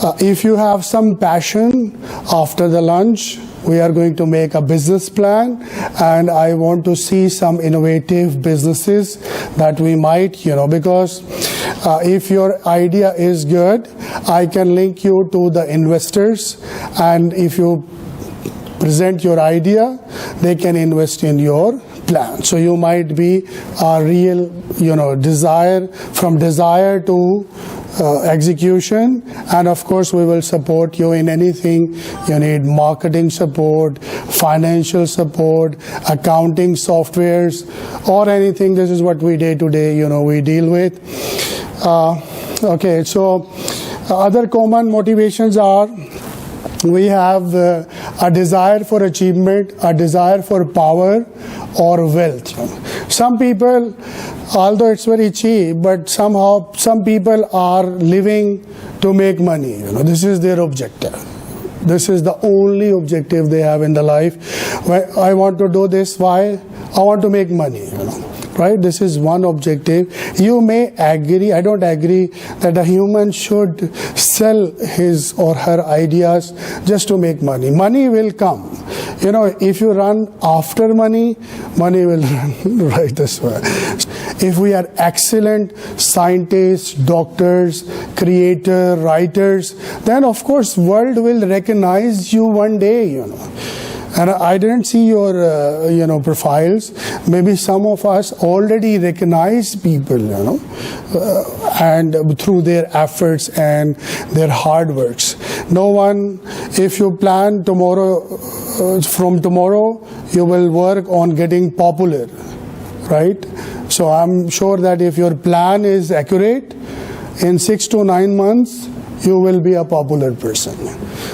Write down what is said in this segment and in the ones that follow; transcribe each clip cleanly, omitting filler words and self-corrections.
If you have some passion, after the lunch, we are going to make a business plan, and I want to see some innovative businesses that we might, because if your idea is good, I can link you to the investors, and if you present your idea, they can invest in your plan. So you might be a real, desire to execution, and of course we will support you in anything you need: marketing support, financial support, accounting softwares, or anything. This is what we day to day we deal with. Okay, so other common motivations are, we have a desire for achievement, a desire for power or wealth. Some people, although it's very cheap, but somehow some people are living to make money. This is their objective. This is the only objective they have in the life. I want to do this. Why? I want to make money. Right? This is one objective. You may agree, I don't agree, that a human should sell his or her ideas just to make money. Money will come. If you run after money, money will run right this way. If we are excellent scientists, doctors, creators, writers, then of course world will recognize you one day. And I didn't see your profiles. Maybe some of us already recognize people, and through their efforts and their hard works. No one, if you plan from tomorrow, you will work on getting popular, right? So I'm sure that if your plan is accurate, in 6 to 9 months, you will be a popular person.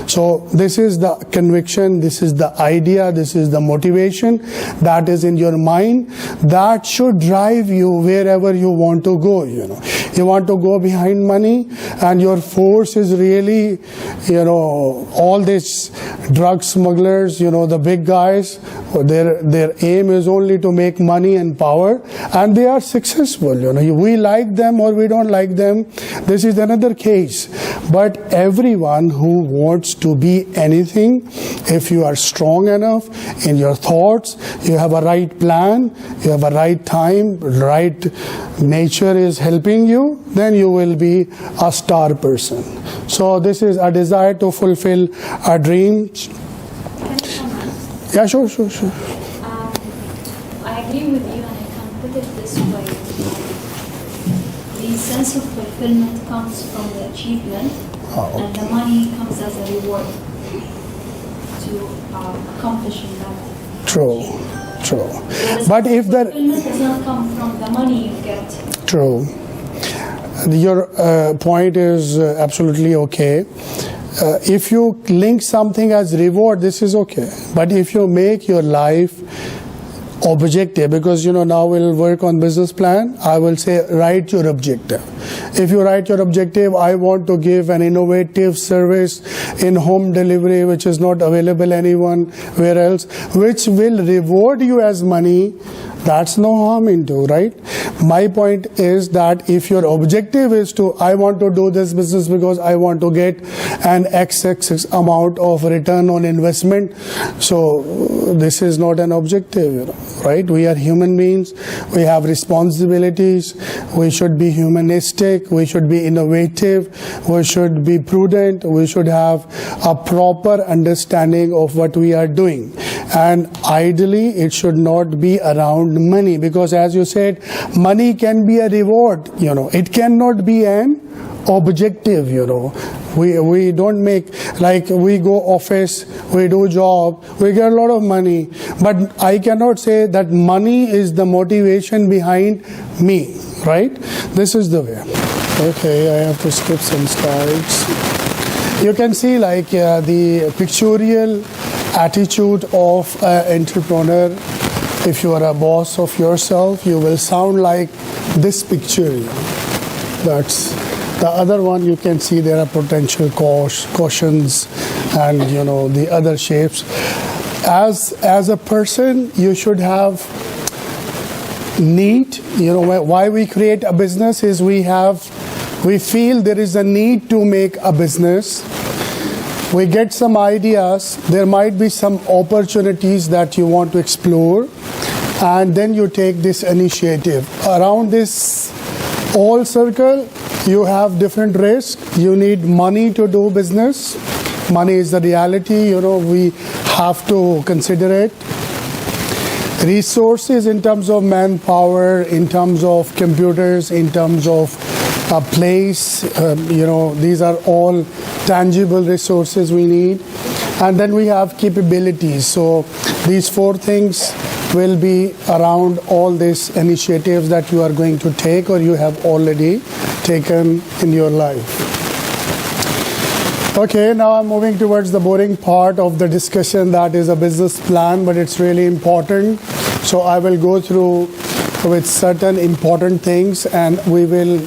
So this is the conviction, this is the idea, this is the motivation that is in your mind that should drive you wherever you want to go. You want to go behind money, and your force is really, all these drug smugglers, the big guys, their aim is only to make money and power, and they are successful. We like them or we don't like them, this is another case. But everyone who wants to be anything, if you are strong enough in your thoughts, you have a right plan, you have a right time, right nature is helping you, then you will be a star person. So this is a desire to fulfill a dream. Yeah, sure. I agree with you, and I can put it this way. The sense of fulfillment comes from the achievement, and the money comes as a reward to accomplishing that. True. But if the fulfillment does not come from the money you get. True. Your point is absolutely okay. If you link something as reward, this is okay. But if you make your life objective, because now we'll work on business plan, I will say write your objective. If you write your objective, I want to give an innovative service in home delivery which is not available anywhere else, which will reward you as money, that's no harm into, right? My point is that if your objective is I want to do this business because I want to get an XX amount of return on investment, so this is not an objective, right? We are human beings, we have responsibilities, we should be humanistic, we should be innovative, we should be prudent, we should have a proper understanding of what we are doing. And ideally, it should not be around money, because as you said, money can be a reward, it cannot be an objective, we don't make, like we go office, we do job, we get a lot of money, but I cannot say that money is the motivation behind me, right? This is the way. Okay, I have to skip some slides. You can see the pictorial attitude of an entrepreneur. If you are a boss of yourself, you will sound like this picture. That's the other one. You can see there are potential cautions and the other shapes. As a person, you should have need. Why we create a business is we have We feel there is a need to make a business. We get some ideas. There might be some opportunities that you want to explore. And then you take this initiative. Around this whole circle, you have different risks. You need money to do business. Money is the reality, we have to consider it. Resources in terms of manpower, in terms of computers, in terms of a place, these are all tangible resources we need. And then we have capabilities. So these 4 things will be around all these initiatives that you are going to take or you have already taken in your life. Okay, now I'm moving towards the boring part of the discussion, that is a business plan, but it's really important. So I will go through with certain important things and we will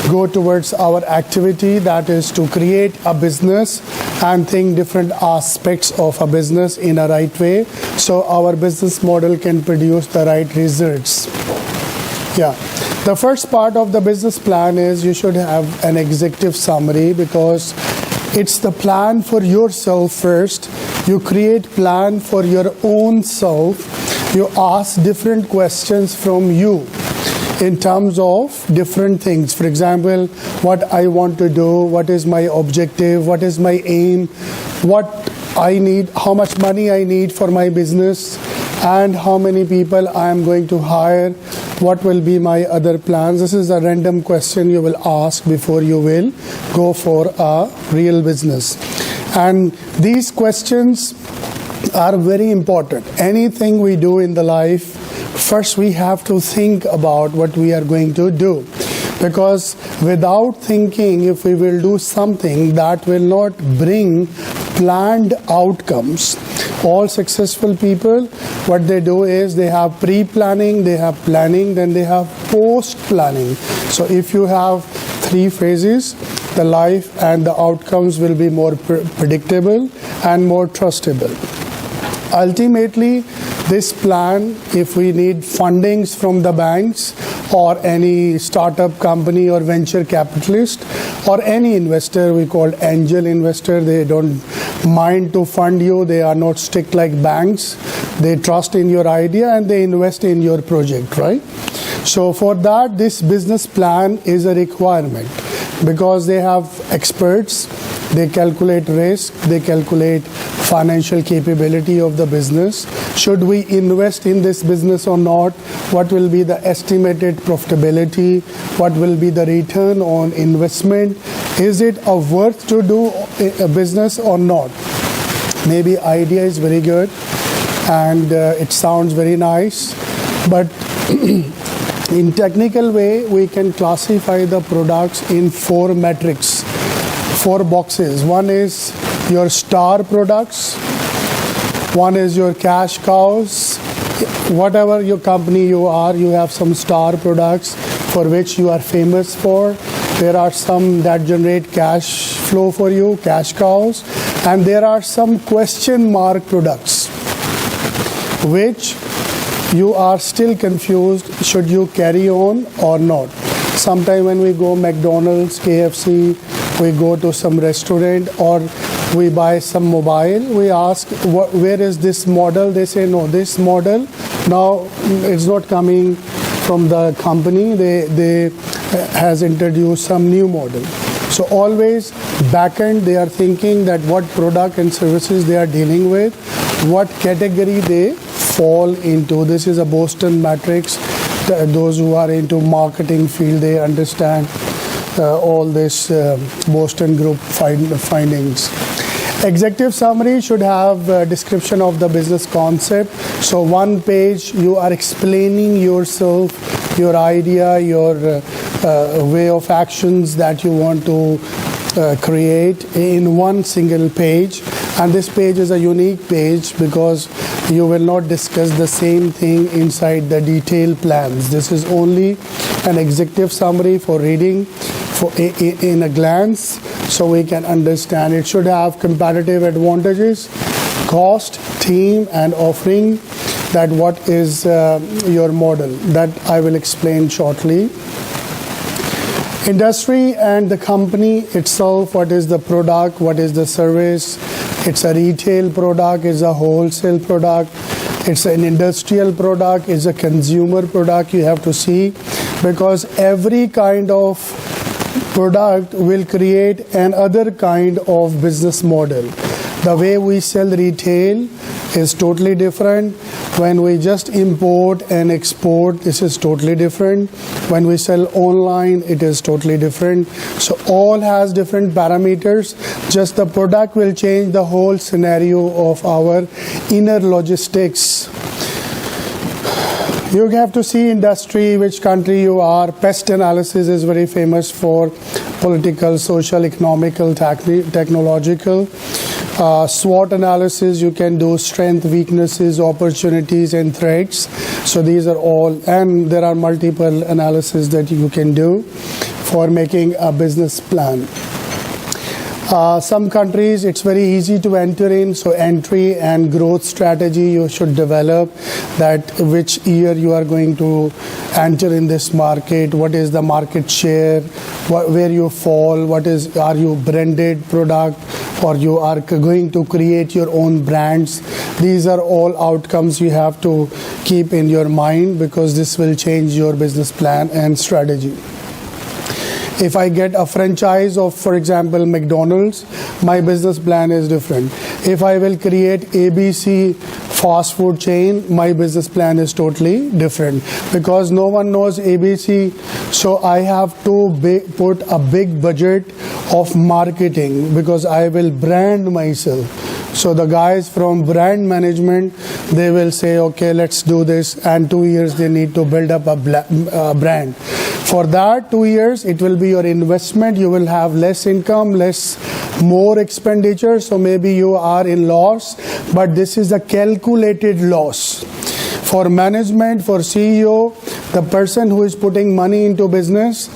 go towards our activity, that is to create a business and think different aspects of a business in a right way so our business model can produce the right results. Yeah. The first part of the business plan is you should have an executive summary, because it's the plan for yourself first. You create plan for your own self. You ask different questions from you in terms of different things. For example, what I want to do, what is my objective, what is my aim, what I need, how much money I need for my business, and how many people I am going to hire, what will be my other plans. This is a random question you will ask before you will go for a real business. And these questions are very important. Anything we do in the life, first we have to think about what we are going to do. Because without thinking, if we will do something, that will not bring planned outcomes. All successful people, what they do is they have pre-planning, they have planning, then they have post-planning. So if you have 3 phases, the life and the outcomes will be more predictable and more trustable. Ultimately, this plan, if we need fundings from the banks or any startup company or venture capitalist or any investor, we call angel investor, they don't mind to fund you, they are not strict like banks, they trust in your idea and they invest in your project, right? So for that, this business plan is a requirement, because they have experts, they calculate risk, they calculate financial capability of the business. Should we invest in this business or not? What will be the estimated profitability? What will be the return on investment? Is it a worth to do a business or not? Maybe idea is very good and it sounds very nice, but in technical way, we can classify the products in 4 metrics, 4 boxes. One is your star products, one is your cash cows. Whatever your company you are, you have some star products for which you are famous for. There are some that generate cash flow for you, cash cows, and there are some question mark products which you are still confused, should you carry on or not. Sometime when we go McDonald's, KFC, we go to some restaurant or we buy some mobile, we ask where is this model? They say no, this model now it's not coming from the company, they has introduced some new model. So always back end they are thinking that what product and services they are dealing with, what category they fall into. This is a Boston matrix. Those who are into marketing field, they understand all this Boston group findings. Executive summary should have a description of the business concept. So 1 page you are explaining yourself, your idea, your way of actions that you want to create in 1 single page. And this page is a unique page because you will not discuss the same thing inside the detailed plans. This is only an executive summary for reading in a glance, so we can understand. It should have competitive advantages, cost, team, and offering. That what is your model, that I will explain shortly. Industry and the company itself, what is the product, what is the service? It's a retail product, it's a wholesale product, it's an industrial product, it's a consumer product. You have to see, because every kind of product will create another kind of business model. The way we sell retail is totally different. When we just import and export, this is totally different. When we sell online, it is totally different. So all has different parameters. Just the product will change the whole scenario of our inner logistics. You have to see industry, which country you are. Pest analysis is very famous for political, social, economical, technological. SWOT analysis, you can do strength, weaknesses, opportunities, and threats. So these are all, and there are multiple analyses that you can do for making a business plan. Some countries, it's very easy to enter in, so entry and growth strategy you should develop, that which year you are going to enter in this market, what is the market share, where you fall, are you branded product, or you are going to create your own brands. These are all outcomes you have to keep in your mind, because this will change your business plan and strategy. If I get a franchise of, for example, McDonald's, my business plan is different. If I will create ABC fast food chain, my business plan is totally different, because no one knows ABC. So I have to put a big budget of marketing, because I will brand myself. So the guys from brand management, they will say, okay, let's do this, and 2 years they need to build up a brand. For that 2 years, it will be your investment. You will have less income, more expenditure. So maybe you are in loss, but this is a calculated loss. For management, for CEO, the person who is putting money into business,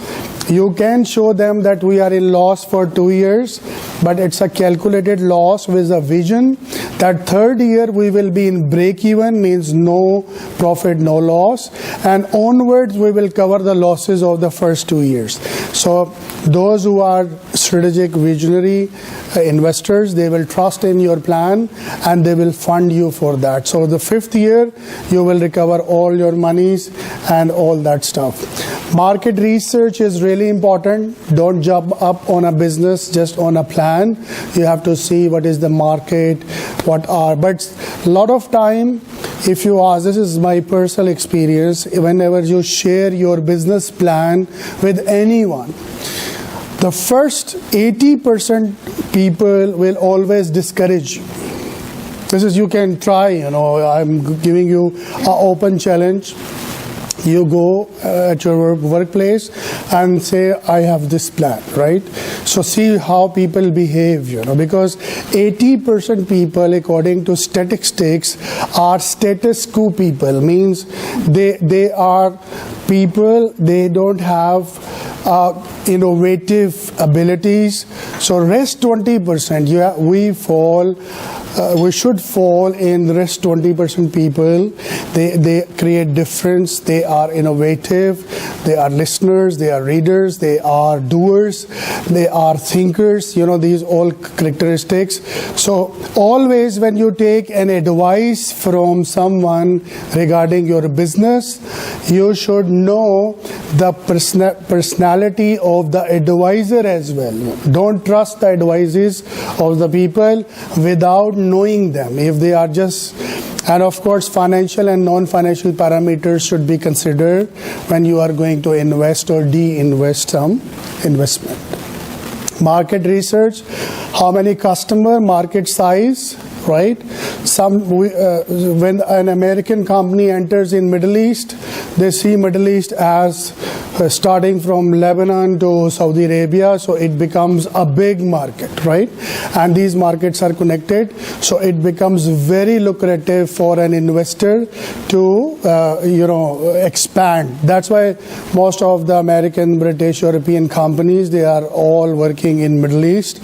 you can show them that we are in loss for 2 years, but it's a calculated loss with a vision that third year we will be in break even, means no profit, no loss, and onwards we will cover the losses of the first 2 years. So those who are strategic visionary investors, they will trust in your plan and they will fund you for that. So the 5th year you will recover all your monies and all that stuff. Market research is really important. Don't jump up on a business just on a plan. You have to see what is the market, but a lot of time, if you ask, this is my personal experience, whenever you share your business plan with anyone, the first 80% people will always discourage you. This is, you can try, I'm giving you an open challenge. You go at your workplace and say, I have this plan, right? So see how people behave, because 80% people, according to statistics, are status quo people. Means they are people, they don't have innovative abilities. So rest 20%, we should fall in the rest 20% people. They create difference. They are innovative. They are listeners. They are readers. They are doers. They are thinkers. These all characteristics. So always when you take an advice from someone regarding your business, you should know the personality of the advisor as well. Don't trust the advices of the people without knowing them. If they are just, and of course financial and non-financial parameters should be considered when you are going to invest or de-invest some investment. Market research, how many customer, market size, right? When an American company enters in Middle East, they see Middle East as starting from Lebanon to Saudi Arabia, so it becomes a big market, right? And these markets are connected, so it becomes very lucrative for an investor to expand. That's why most of the American, British, European companies, they are all working in Middle East,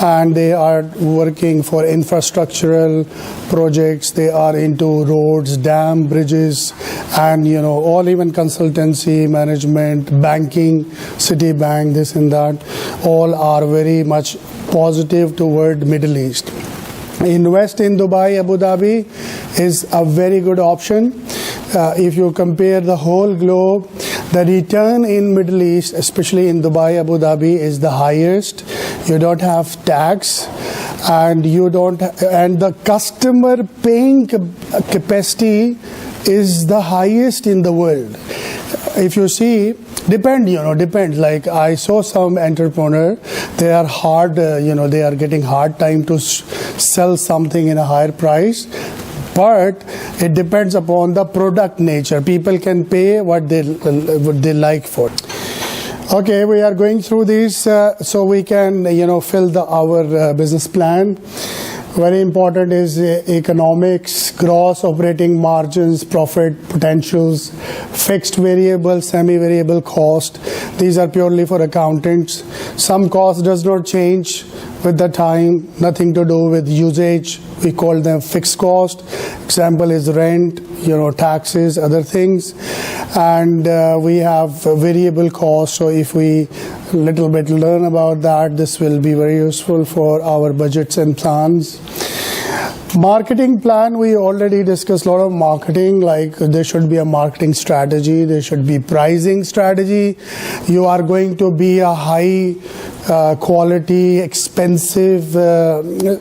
and they are working for infrastructure infrastructural projects. They are into roads, dam, bridges, and all even consultancy, management, banking, Citibank, this and that. All are very much positive toward Middle East. Invest in Dubai, Abu Dhabi is a very good option. If you compare the whole globe, the return in Middle East, especially in Dubai, Abu Dhabi, is the highest. You don't have tax, and the customer paying capacity is the highest in the world. If you see, depends. Like I saw some entrepreneur, they are hard, they are getting hard time to sell something in a higher price. But it depends upon the product nature. People can pay what they like for. Okay, we are going through this so we can fill our business plan. Very important is economics, gross operating margins, profit potentials, fixed variable, semi-variable cost. These are purely for accountants. Some cost does not change with the time, nothing to do with usage. We call them fixed cost. Example is rent, taxes, other things. And we have variable cost. So if we little bit learn about that, this will be very useful for our budgets and plans. Marketing plan, we already discussed a lot of marketing, like there should be a marketing strategy, there should be pricing strategy. You are going to be a high quality, expensive,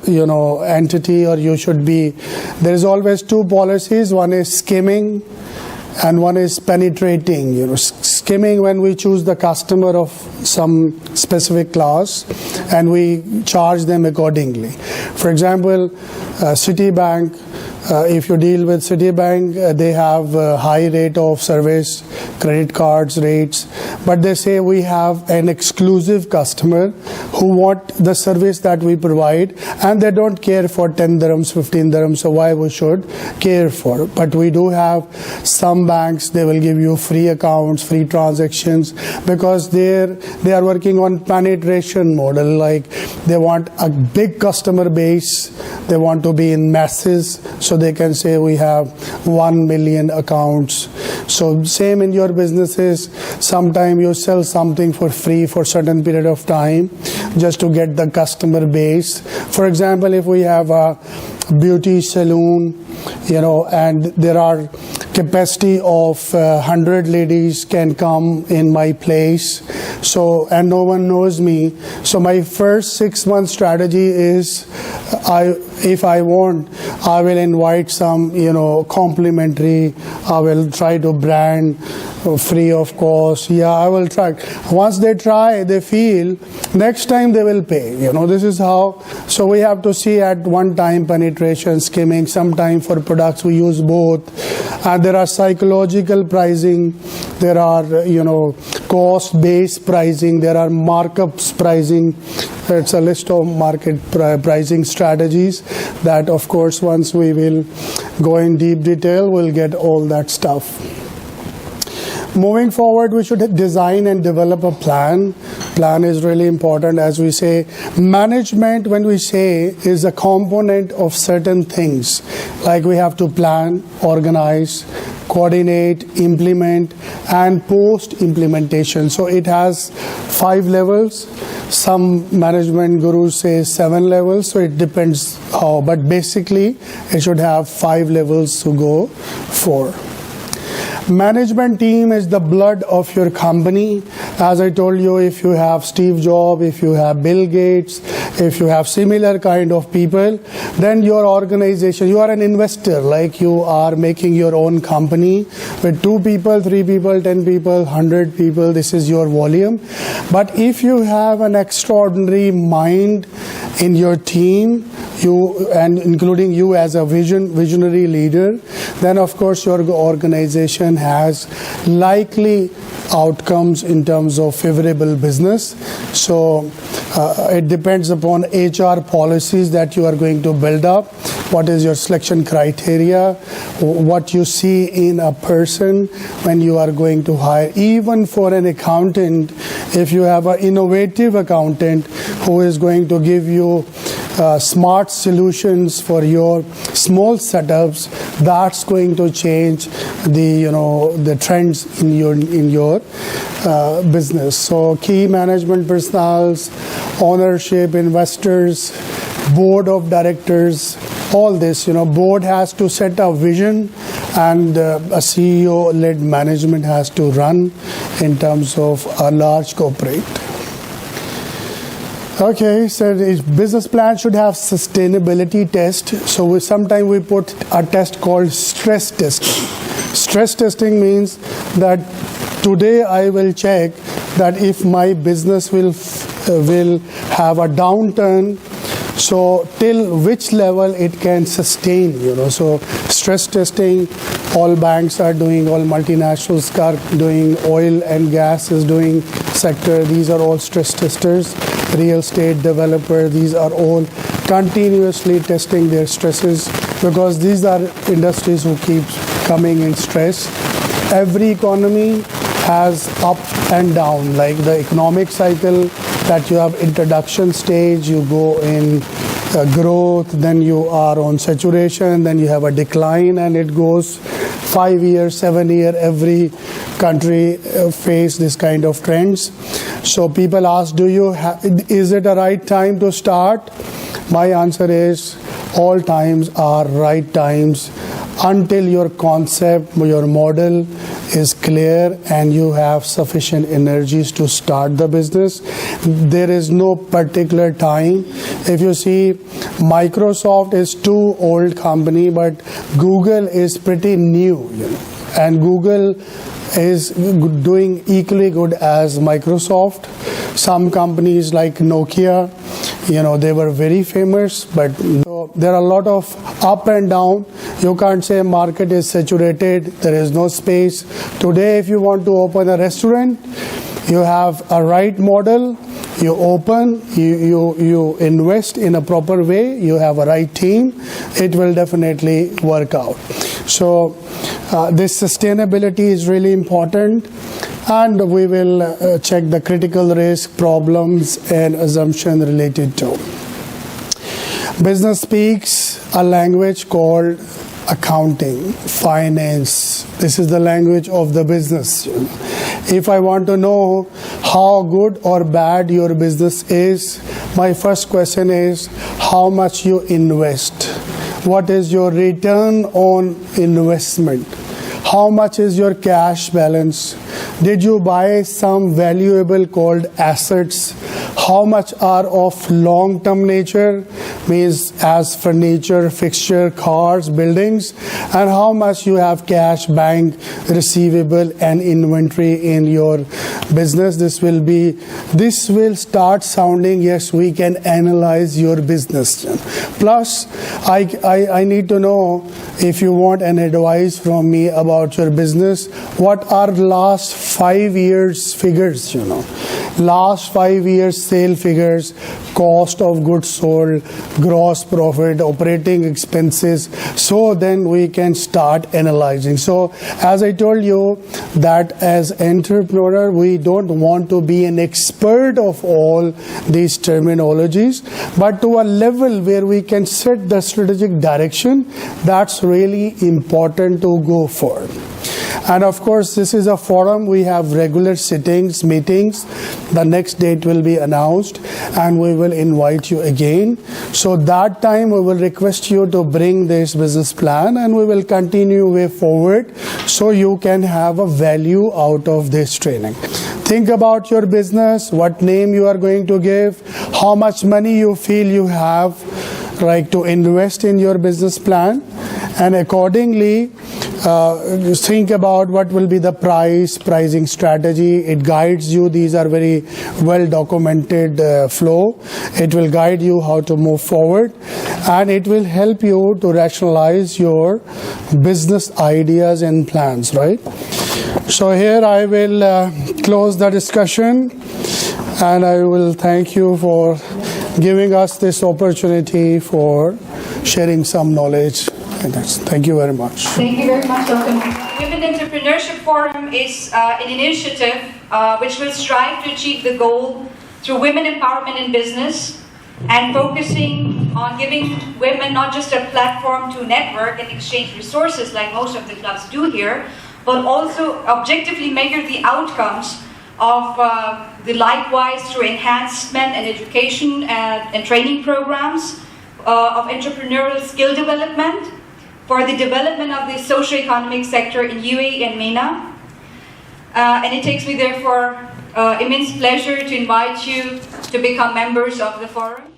entity, or you should be. There is always two policies. One is skimming, and one is penetrating. Skimming when we choose the customer of some specific class, and we charge them accordingly. For example, Citibank. If you deal with Citibank, they have a high rate of service, credit cards rates, but they say we have an exclusive customer who want the service that we provide, and they don't care for 10 dirhams, 15 dirhams, so why we should care for? But we do have some banks, they will give you free accounts, free transactions, because they are working on penetration model, like they want a big customer base, they want to be in masses, so they can say we have 1 million accounts. So same in your businesses, sometime you sell something for free for certain period of time just to get the customer base. For example, if we have a beauty salon, and there are capacity of 100 ladies can come in my place, so, and no one knows me, so my first 6 month strategy is if I want, I will invite some complimentary, I will try to brand free of cost. I will try. Once they try, they feel, next time they will pay. This is how. So we have to see at one time penetration, skimming, sometime for products we use both. And there are psychological pricing, there are cost-based pricing, there are markups pricing. It's a list of market pricing strategies that, of course, once we will go in deep detail, we'll get all that stuff. Moving forward, we should design and develop a plan. Plan is really important. As we say, management, when we say, is a component of certain things. Like we have to plan, organize, coordinate, implement, and post-implementation. So it has 5 levels. Some management gurus say 7 levels, so it depends how. But basically, it should have 5 levels to go for. Management team is the blood of your company. As I told you, if you have Steve Jobs, if you have Bill Gates, if you have similar kind of people, then your organization, you are an investor, like you are making your own company with 2 people, 3 people, 10 people, 100 people, this is your volume. But if you have an extraordinary mind in your team, and including you as a visionary leader, then of course your organization has likely outcomes in terms of favorable business. So it depends upon HR policies that you are going to build up. What is your selection criteria? What you see in a person when you are going to hire. Even for an accountant, if you have an innovative accountant who is going to give you smart solutions for your small setups. That's going to change the trends in your business. So key management personnel, ownership, investors, board of directors, all this, board has to set a vision, and a CEO-led management has to run in terms of a large corporate. Okay, so business plan should have sustainability test. So sometimes we put a test called stress testing. Stress testing means that today I will check that if my business will have a downturn, so till which level it can sustain, So stress testing, all banks are doing, all multinationals are doing, oil and gas is doing sector. These are all stress testers. Real estate developer, these are all continuously testing their stresses, because these are industries who keep coming in stress. Every economy has up and down, like the economic cycle, that you have introduction stage, you go in growth, then you are on saturation, then you have a decline, and it goes 5 years, 7 years. Every country face this kind of trends. So people ask, is it a right time to start? My answer is, all times are right times until your concept, your model is clear and you have sufficient energies to start the business. There is no particular time. If you see, Microsoft is too old company, but Google is pretty new, and Google is doing equally good as Microsoft. Some companies like Nokia, they were very famous, but there are a lot of up and down. You can't say market is saturated, there is no space. Today, if you want to open a restaurant, you have a right model, you open, you invest in a proper way, you have a right team, it will definitely work out. So this sustainability is really important, and we will check the critical risk, problems, and assumption related to. Business speaks a language called accounting, finance. This is the language of the business. If I want to know how good or bad your business is, my first question is how much you invest. What is your return on investment? How much is your cash balance? Did you buy some valuable called assets? How much are of long-term nature, means as furniture, fixture, cars, buildings, and how much you have cash, bank, receivable, and inventory in your business. This will start sounding, yes, we can analyze your business. Plus, I need to know, if you want an advice from me about your business, what are last 5 years figures, last 5 years sale figures, cost of goods sold, gross profit, operating expenses, so then we can start analyzing. So as I told you, that as entrepreneur, we don't want to be an expert of all these terminologies, but to a level where we can set the strategic direction. That's really important to go for. And of course, this is a forum. We have regular sittings, meetings. The next date will be announced, and we will invite you again. So that time we will request you to bring this business plan, and we will continue way forward so you can have a value out of this training. Think about your business, what name you are going to give, how much money you feel you have to invest in your business plan, and accordingly just think about what will be the pricing strategy. It guides you. These are very well documented flow. It will guide you how to move forward, and it will help you to rationalize your business ideas and plans, right? So here I will close the discussion, and I will thank you for giving us this opportunity for sharing some knowledge. Thank you very much. Thank you very much, Dr. Women Entrepreneurship Forum is an initiative which will strive to achieve the goal through women empowerment in business and focusing on giving women not just a platform to network and exchange resources like most of the clubs do here, but also objectively measure the outcomes of the likewise through enhancement and education and training programs of entrepreneurial skill development for the development of the socio-economic sector in UAE and MENA. And it takes me therefore immense pleasure to invite you to become members of the forum.